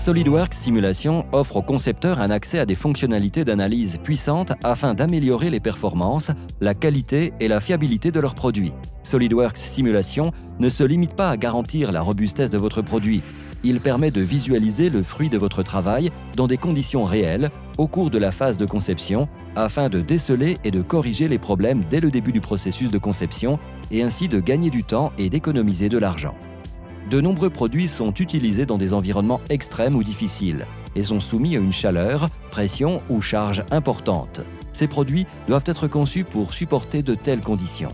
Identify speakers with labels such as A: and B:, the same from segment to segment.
A: SolidWorks Simulation offre aux concepteurs un accès à des fonctionnalités d'analyse puissantes afin d'améliorer les performances, la qualité et la fiabilité de leurs produits. SolidWorks Simulation ne se limite pas à garantir la robustesse de votre produit. Il permet de visualiser le fruit de votre travail dans des conditions réelles au cours de la phase de conception afin de déceler et de corriger les problèmes dès le début du processus de conception et ainsi de gagner du temps et d'économiser de l'argent. De nombreux produits sont utilisés dans des environnements extrêmes ou difficiles et sont soumis à une chaleur, pression ou charge importante. Ces produits doivent être conçus pour supporter de telles conditions.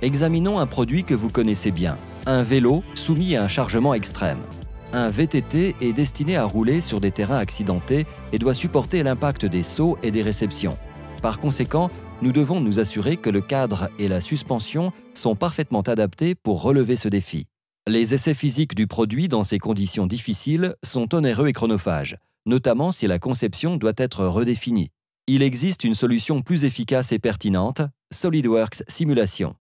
A: Examinons un produit que vous connaissez bien, un vélo soumis à un chargement extrême. Un VTT est destiné à rouler sur des terrains accidentés et doit supporter l'impact des sauts et des réceptions. Par conséquent, nous devons nous assurer que le cadre et la suspension sont parfaitement adaptés pour relever ce défi. Les essais physiques du produit dans ces conditions difficiles sont onéreux et chronophages, notamment si la conception doit être redéfinie. Il existe une solution plus efficace et pertinente, SolidWorks Simulation.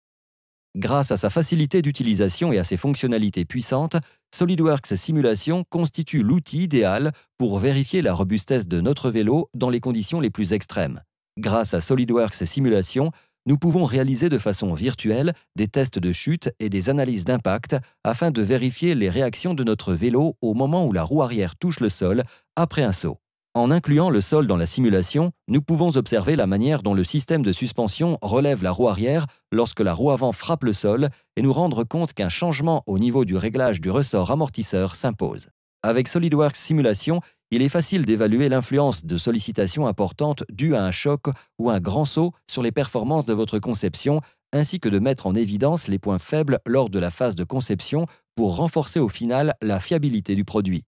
A: Grâce à sa facilité d'utilisation et à ses fonctionnalités puissantes, SolidWorks Simulation constitue l'outil idéal pour vérifier la robustesse de notre vélo dans les conditions les plus extrêmes. Grâce à SolidWorks Simulation, nous pouvons réaliser de façon virtuelle des tests de chute et des analyses d'impact afin de vérifier les réactions de notre vélo au moment où la roue arrière touche le sol après un saut. En incluant le sol dans la simulation, nous pouvons observer la manière dont le système de suspension relève la roue arrière lorsque la roue avant frappe le sol et nous rendre compte qu'un changement au niveau du réglage du ressort amortisseur s'impose. Avec SolidWorks Simulation, il est facile d'évaluer l'influence de sollicitations importantes dues à un choc ou un grand saut sur les performances de votre conception, ainsi que de mettre en évidence les points faibles lors de la phase de conception pour renforcer au final la fiabilité du produit.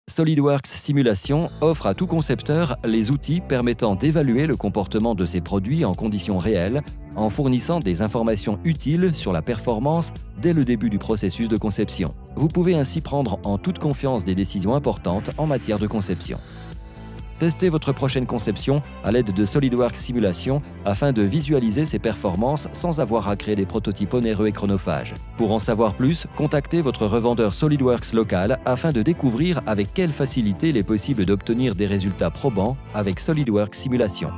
A: SolidWorks Simulation offre à tout concepteur les outils permettant d'évaluer le comportement de ses produits en conditions réelles, en fournissant des informations utiles sur la performance dès le début du processus de conception. Vous pouvez ainsi prendre en toute confiance des décisions importantes en matière de conception. Testez votre prochaine conception à l'aide de SolidWorks Simulation afin de visualiser ses performances sans avoir à créer des prototypes onéreux et chronophages. Pour en savoir plus, contactez votre revendeur SolidWorks local afin de découvrir avec quelle facilité il est possible d'obtenir des résultats probants avec SolidWorks Simulation.